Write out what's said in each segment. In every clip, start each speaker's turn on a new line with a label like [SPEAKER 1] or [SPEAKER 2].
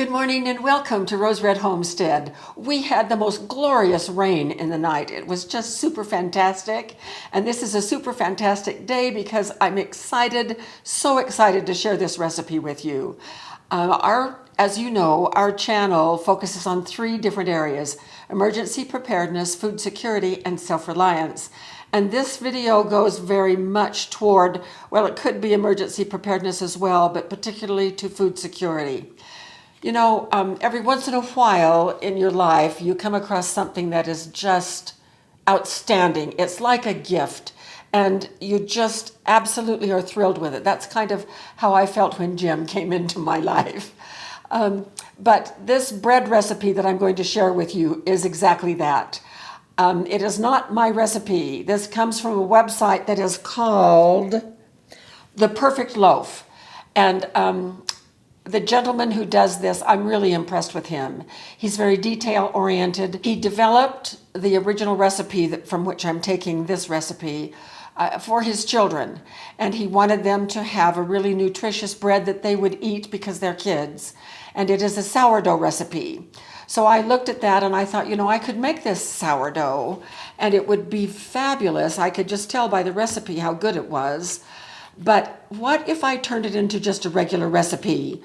[SPEAKER 1] Good morning and welcome to Rose Red Homestead. We had the most glorious rain in the night. It was just super fantastic. And this is a super fantastic day because I'm excited, so excited to share this recipe with you. As you know, our channel focuses on three different areas: emergency preparedness, food security, and self-reliance. And this video goes very much toward, well, it could be emergency preparedness as well, but particularly to food security. You know, every once in a while in your life, you come across something that is just outstanding. It's like a gift, and you just absolutely are thrilled with it. That's kind of how I felt when Jim came into my life. But this bread recipe that I'm going to share with you is exactly that. It is not my recipe. This comes from a website that is called The Perfect Loaf. And the gentleman who does this, I'm really impressed with him. He's very detail-oriented. He developed the original recipe from which I'm taking this recipe for his children. And he wanted them to have a really nutritious bread that they would eat because they're kids. And it is a sourdough recipe. So I looked at that and I thought, you know, I could make this sourdough and it would be fabulous. I could just tell by the recipe how good it was. But what if I turned it into just a regular recipe?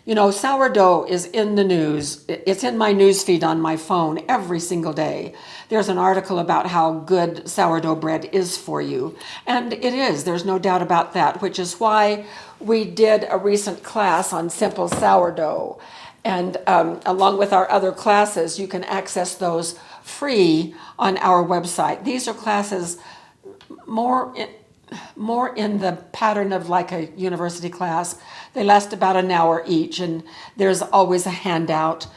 [SPEAKER 1] You know, sourdough is in the news. It's in my news feed on my phone every single day. There's an article about how good sourdough bread is for you. And it is, there's no doubt about that, which is why we did a recent class on simple sourdough. And along with our other classes, you can access those free on our website. These are classes more in the pattern of like a university class. They last about an hour each, and there's always a handout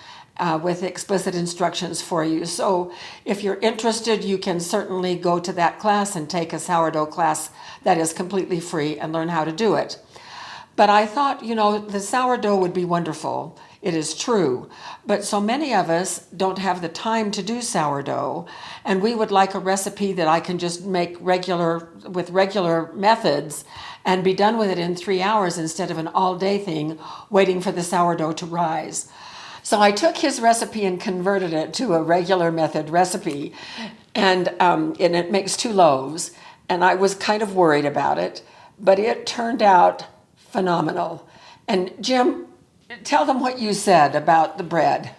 [SPEAKER 1] with explicit instructions for you. So if you're interested, you can certainly go to that class and take a sourdough class that is completely free and learn how to do it. But I thought, you know, the sourdough would be wonderful. It is true, but so many of us don't have the time to do sourdough, and we would like a recipe that I can just make with regular methods and be done with it in 3 hours instead of an all-day thing waiting for the sourdough to rise. So I took his recipe and converted it to a regular method recipe, and it makes 2 loaves, and I was kind of worried about it, but it turned out phenomenal. And Jim, tell them what you said about the bread.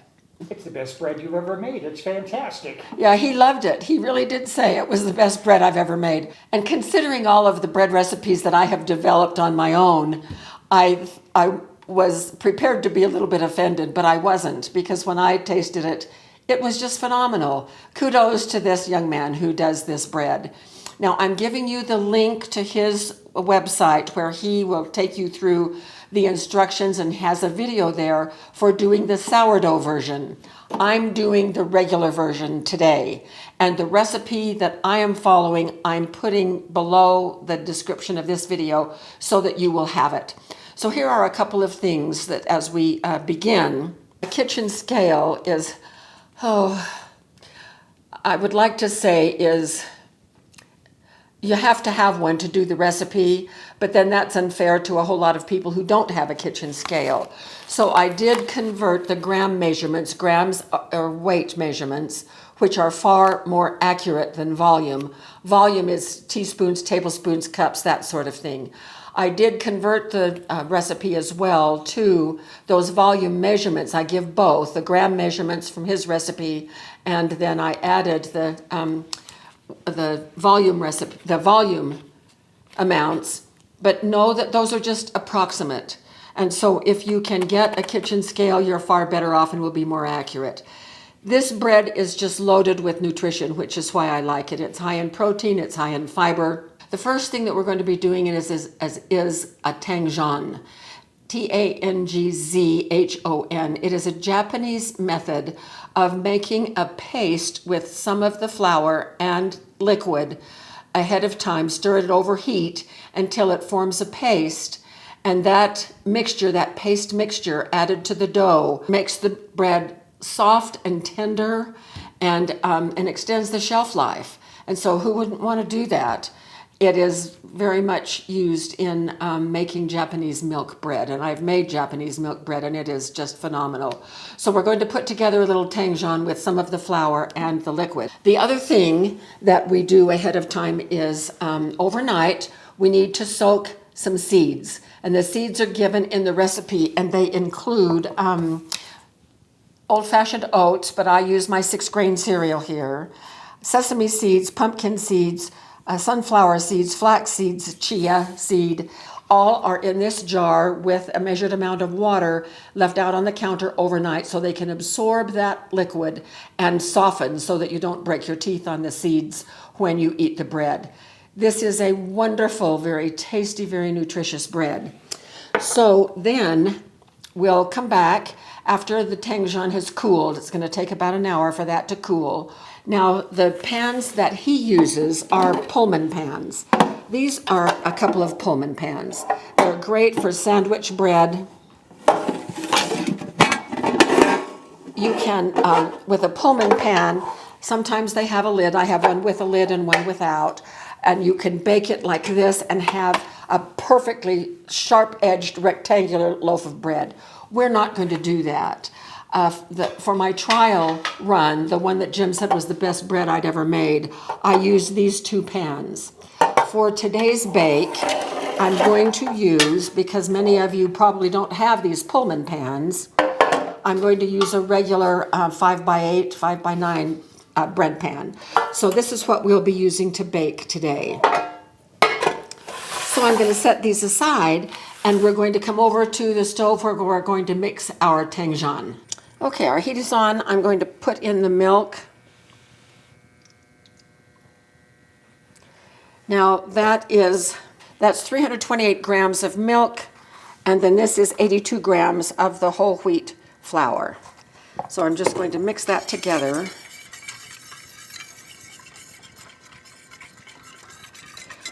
[SPEAKER 2] It's the best bread you've ever made. It's fantastic.
[SPEAKER 1] Yeah, he loved it. He really did say it was the best bread I've ever made. And considering all of the bread recipes that I have developed on my own, I was prepared to be a little bit offended, but I wasn't, because when I tasted it, it was just phenomenal. Kudos to this young man who does this bread. Now, I'm giving you the link to his website where he will take you through the instructions and has a video there for doing the sourdough version. I'm doing the regular version today. And the recipe that I am following, I'm putting below the description of this video so that you will have it. So here are a couple of things that as we begin. A kitchen scale is, I would like to say is, you have to have one to do the recipe, but then that's unfair to a whole lot of people who don't have a kitchen scale. So I did convert the gram measurements, grams or weight measurements, which are far more accurate than volume. Volume is teaspoons, tablespoons, cups, that sort of thing. I did convert the recipe as well to those volume measurements. I give both the gram measurements from his recipe, and then I added the volume amounts, but know that those are just approximate. And so if you can get a kitchen scale, you're far better off and will be more accurate. This bread is just loaded with nutrition, which is why I like it. It's high in protein, it's high in fiber. The first thing that we're going to be doing is a Tangzhong. Tangzhong. It is a Japanese method of making a paste with some of the flour and liquid ahead of time. Stir it over heat until it forms a paste. And that mixture, that paste mixture added to the dough, makes the bread soft and tender and extends the shelf life. And so who wouldn't want to do that? It is very much used in making Japanese milk bread, and I've made Japanese milk bread, and it is just phenomenal. So we're going to put together a little Tangzhong with some of the flour and the liquid. The other thing that we do ahead of time is overnight, we need to soak some seeds, and the seeds are given in the recipe, and they include old-fashioned oats, but I use my 6-grain cereal here, sesame seeds, pumpkin seeds, sunflower seeds, flax seeds, chia seed, all are in this jar with a measured amount of water left out on the counter overnight so they can absorb that liquid and soften so that you don't break your teeth on the seeds when you eat the bread. This is a wonderful, very tasty, very nutritious bread. So then we'll come back after the Tangzhong has cooled. It's going to take about an hour for that to cool. Now, the pans that he uses are Pullman pans. These are a couple of Pullman pans. They're great for sandwich bread. You can, with a Pullman pan, sometimes they have a lid. I have one with a lid and one without. And you can bake it like this and have a perfectly sharp-edged rectangular loaf of bread. We're not going to do that. For my trial run, the one that Jim said was the best bread I'd ever made, I used these 2 pans. For today's bake, I'm going to use, because many of you probably don't have these Pullman pans, I'm going to use a regular 5x8, 5x9 bread pan. So this is what we'll be using to bake today. So I'm going to set these aside, and we're going to come over to the stove where we're going to mix our Tangzhong. Okay, our heat is on. I'm going to put in the milk. Now that's 328 grams of milk, and then this is 82 grams of the whole wheat flour. So I'm just going to mix that together.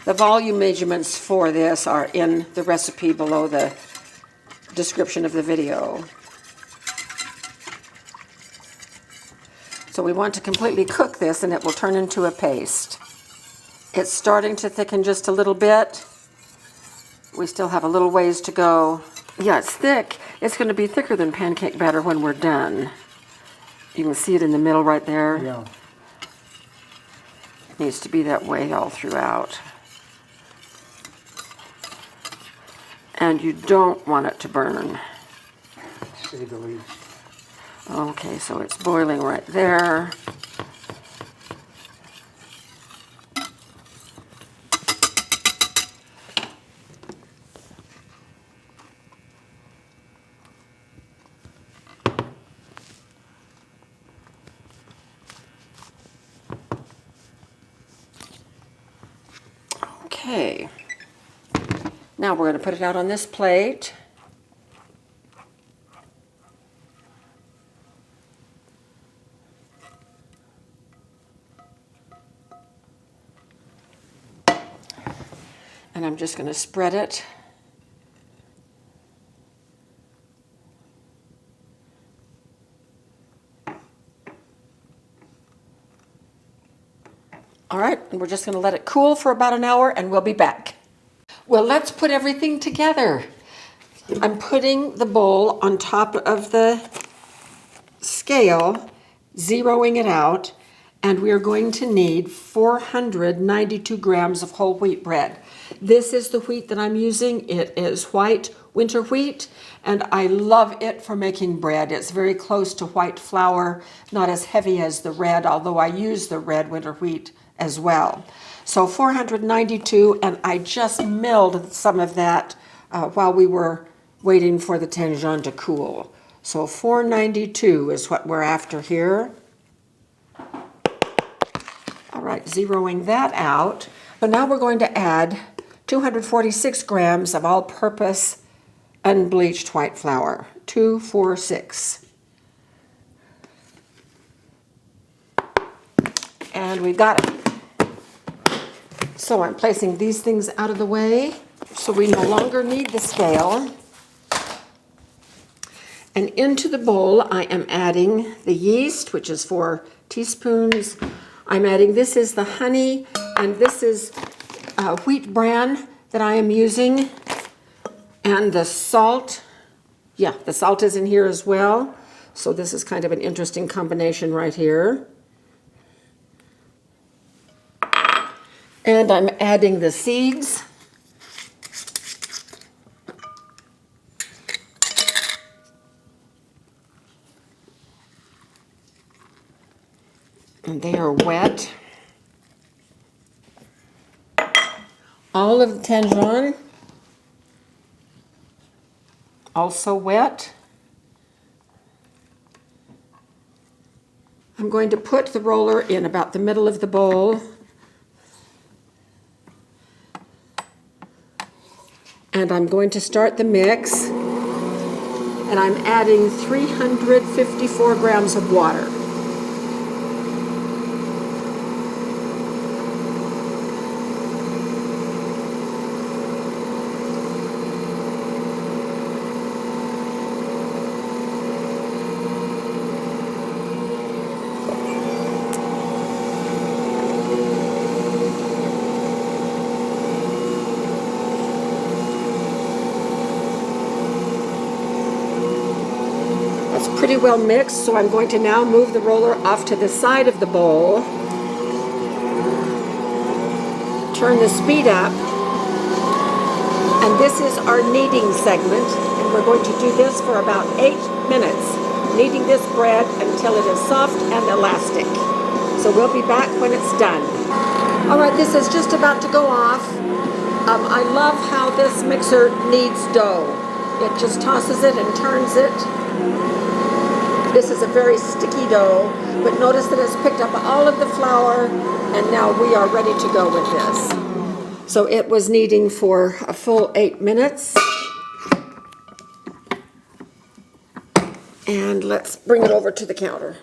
[SPEAKER 1] The volume measurements for this are in the recipe below the description of the video. So we want to completely cook this and it will turn into a paste. It's starting to thicken just a little bit. We still have a little ways to go. Yeah, it's thick. It's going to be thicker than pancake batter when we're done. You can see it in the middle right there.
[SPEAKER 2] Yeah.
[SPEAKER 1] It needs to be that way all throughout. And you don't want it to burn.
[SPEAKER 2] To say the least.
[SPEAKER 1] Okay, so it's boiling right there. Okay. Now we're going to put it out on this plate. And I'm just going to spread it. All right, and we're just going to let it cool for about an hour and we'll be back. Well, let's put everything together. I'm putting the bowl on top of the scale, zeroing it out, and we are going to need 492 grams of whole wheat bread. This is the wheat that I'm using. It is white winter wheat, and I love it for making bread. It's very close to white flour, not as heavy as the red, although I use the red winter wheat as well. So 492, and I just milled some of that while we were waiting for the Tangzhong to cool. So 492 is what we're after here. All right, zeroing that out. So now we're going to add 246 grams of all-purpose unbleached white flour. 246. And we've got it. So I'm placing these things out of the way so we no longer need the scale. And into the bowl I am adding the yeast, which is 4 teaspoons. I'm adding, this is the honey, and this is wheat bran that I am using, and the salt. Yeah, the salt is in here as well. So this is kind of an interesting combination right here. And I'm adding the seeds. And they are wet. All of the Tangzhong, also wet. I'm going to put the roller in about the middle of the bowl. And I'm going to start the mix. And I'm adding 354 grams of water. Pretty well mixed, so I'm going to now move the roller off to the side of the bowl, turn the speed up, and this is our kneading segment, and we're going to do this for about 8 minutes, kneading this bread until it is soft and elastic. So we'll be back when it's done. All right, this is just about to go off. I love how this mixer kneads dough. It just tosses it and turns it. This is a very sticky dough, but notice that it's picked up all of the flour, and now we are ready to go with this. So it was kneading for a full 8 minutes. And let's bring it over to the counter.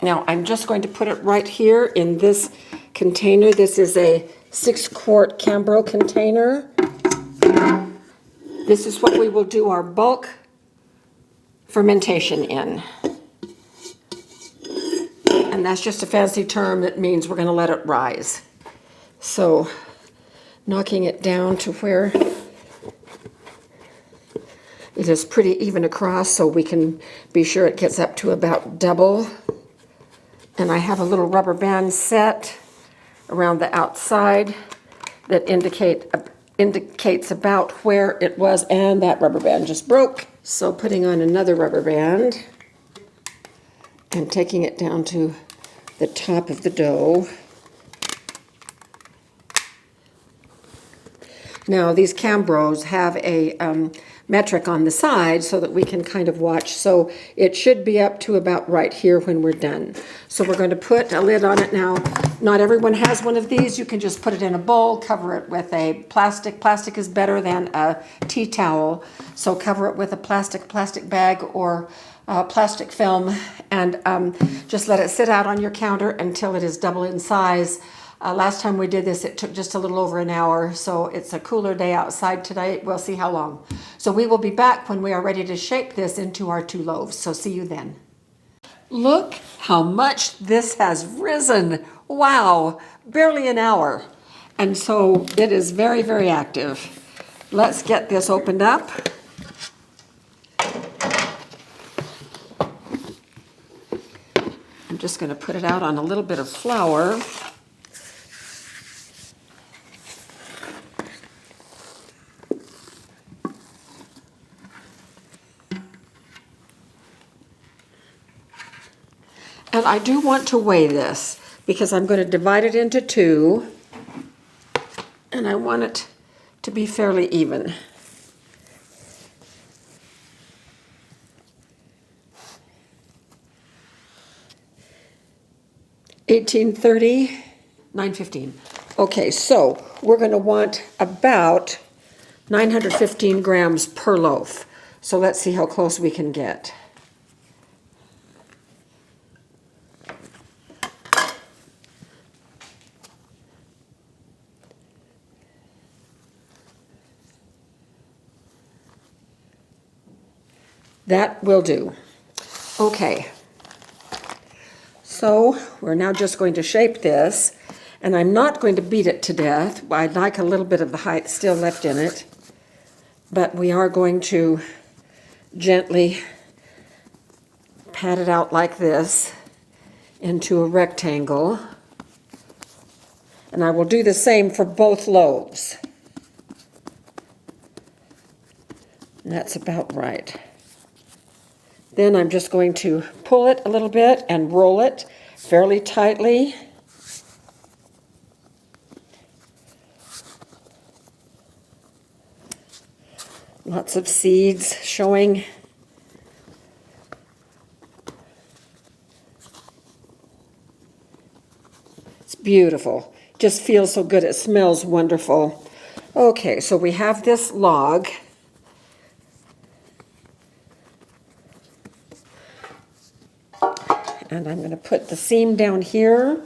[SPEAKER 1] Now I'm just going to put it right here in this container. This is a 6-quart Cambro container. This is what we will do our bulk fermentation in. And that's just a fancy term that means we're going to let it rise. So knocking it down to where it is pretty even across so we can be sure it gets up to about double. And I have a little rubber band set around the outside that indicates about where it was, and that rubber band just broke. So putting on another rubber band and taking it down to the top of the dough. Now these Cambros have a metric on the side so that we can kind of watch. So it should be up to about right here when we're done. So we're going to put a lid on it now. Not everyone has one of these. You can just put it in a bowl, cover it with a plastic. Plastic is better than a tea towel. So cover it with a plastic bag or plastic film, and just let it sit out on your counter until it is double in size. Last time we did this, it took just a little over an hour, so it's a cooler day outside today. We'll see how long. So we will be back when we are ready to shape this into our 2 loaves. So see you then. Look how much this has risen. Wow, barely an hour. And so it is very, very active. Let's get this opened up. I'm just going to put it out on a little bit of flour. And I do want to weigh this because I'm going to divide it into 2, and I want it to be fairly even. $18.30, $9.15. Okay, so we're going to want about 915 grams per loaf. So let's see how close we can get. That will do. Okay. So we're now just going to shape this. And I'm not going to beat it to death. I'd like a little bit of the height still left in it. But we are going to gently pat it out like this into a rectangle. And I will do the same for both loaves. And that's about right. Then I'm just going to pull it a little bit and roll it fairly tightly. Lots of seeds showing. It's beautiful. Just feels so good. It smells wonderful. Okay, so we have this log. And I'm going to put the seam down here.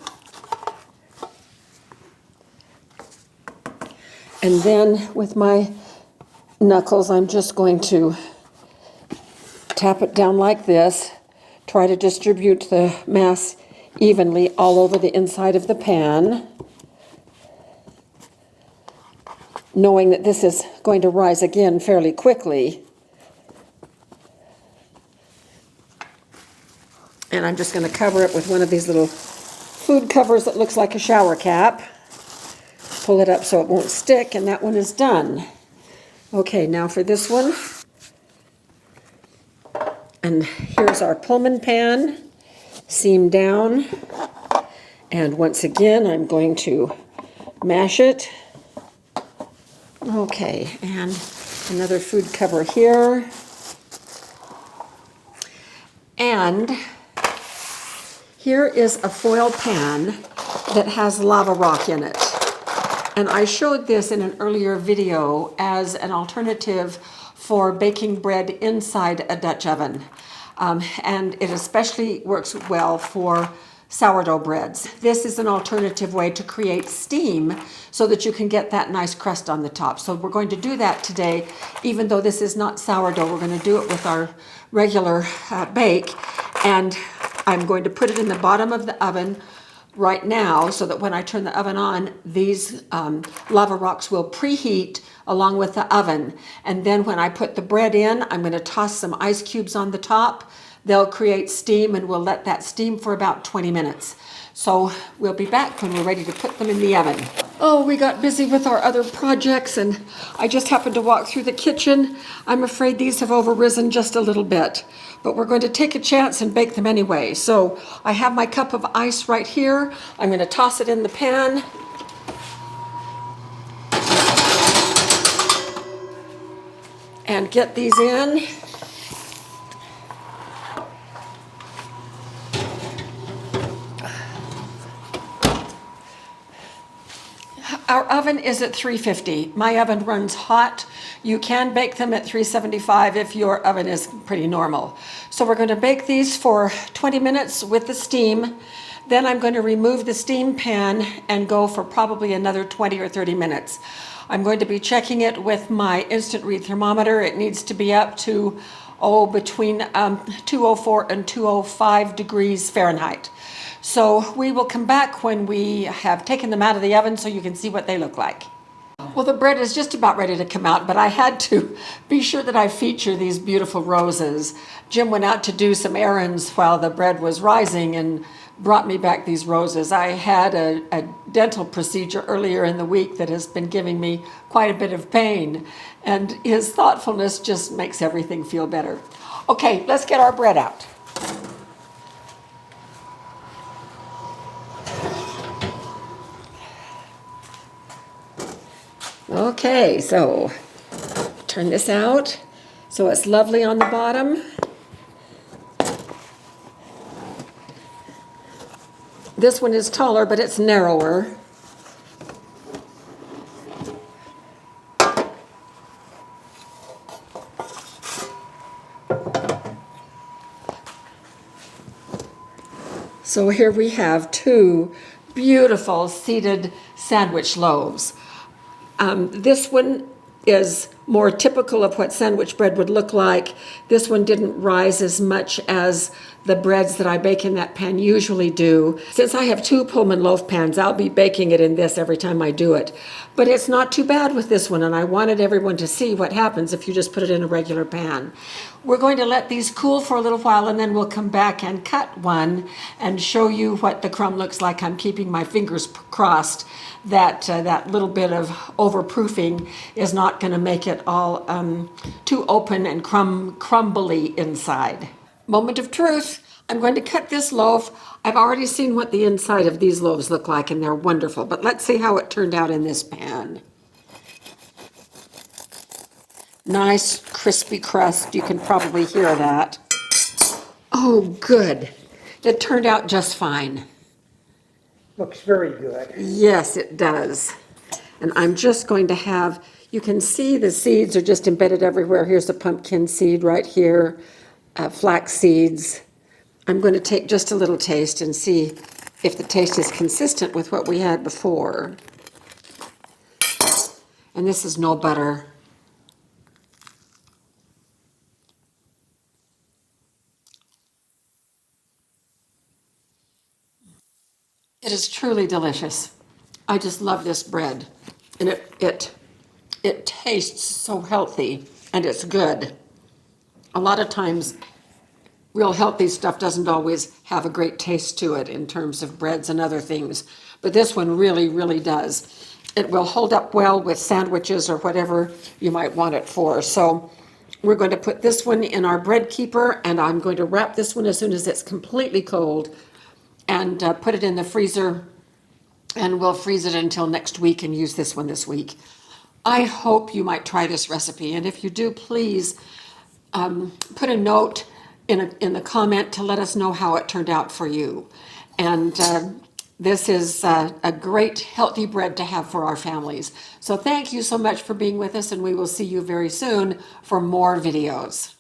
[SPEAKER 1] And then with my knuckles, I'm just going to tap it down like this. Try to distribute the mass evenly all over the inside of the pan. Knowing that this is going to rise again fairly quickly. And I'm just going to cover it with one of these little food covers that looks like a shower cap. Pull it up so it won't stick, and that one is done. Okay, now for this one. And here's our Pullman pan, seam down. And once again, I'm going to mash it. Okay, and another food cover here. And here is a foil pan that has lava rock in it. And I showed this in an earlier video as an alternative for baking bread inside a Dutch oven. And it especially works well for sourdough breads. This is an alternative way to create steam so that you can get that nice crust on the top. So we're going to do that today, even though this is not sourdough. We're going to do it with our regular bake. And I'm going to put it in the bottom of the oven right now so that when I turn the oven on, these lava rocks will preheat along with the oven. And then when I put the bread in, I'm going to toss some ice cubes on the top. They'll create steam, and we'll let that steam for about 20 minutes. So we'll be back when we're ready to put them in the oven. Oh, we got busy with our other projects, and I just happened to walk through the kitchen. I'm afraid these have overrisen just a little bit, but we're going to take a chance and bake them anyway. So I have my cup of ice right here. I'm going to toss it in the pan. And get these in. Our oven is at 350. My oven runs hot. You can bake them at 375 if your oven is pretty normal. So we're going to bake these for 20 minutes with the steam. Then I'm going to remove the steam pan and go for probably another 20 or 30 minutes. I'm going to be checking it with my instant read thermometer. It needs to be up to, between 204 and 205 degrees Fahrenheit. So we will come back when we have taken them out of the oven so you can see what they look like. Well, the bread is just about ready to come out, but I had to be sure that I feature these beautiful roses. Jim went out to do some errands while the bread was rising and brought me back these roses. I had a dental procedure earlier in the week that has been giving me quite a bit of pain, and his thoughtfulness just makes everything feel better. Okay, let's get our bread out. Okay, so turn this out so it's lovely on the bottom. This one is taller, but it's narrower. So here we have two beautiful seeded sandwich loaves. This one is more typical of what sandwich bread would look like. This one didn't rise as much as the breads that I bake in that pan usually do. Since I have two Pullman loaf pans, I'll be baking it in this every time I do it. But it's not too bad with this one, and I wanted everyone to see what happens if you just put it in a regular pan. We're going to let these cool for a little while, and then we'll come back and cut one and show you what the crumb looks like. I'm keeping my fingers crossed that that little bit of overproofing is not going to make it all too open and crumbly inside. Moment of truth. I'm going to cut this loaf. I've already seen what the inside of these loaves look like, and they're wonderful. But let's see how it turned out in this pan. Nice crispy crust. You can probably hear that. Oh, good. It turned out just fine.
[SPEAKER 2] Looks very good.
[SPEAKER 1] Yes, it does. And I'm just going to have, you can see the seeds are just embedded everywhere. Here's a pumpkin seed right here, flax seeds. I'm going to take just a little taste and see if the taste is consistent with what we had before. And this is no butter. It is truly delicious. I just love this bread. And it tastes so healthy, and it's good. A lot of times, real healthy stuff doesn't always have a great taste to it in terms of breads and other things, but this one really, really does. It will hold up well with sandwiches or whatever you might want it for. So we're going to put this one in our bread keeper, and I'm going to wrap this one as soon as it's completely cold and put it in the freezer, and we'll freeze it until next week and use this one this week. I hope you might try this recipe, and if you do, please put a note in the comment to let us know how it turned out for you. And this is a great healthy bread to have for our families. So thank you so much for being with us, and we will see you very soon for more videos.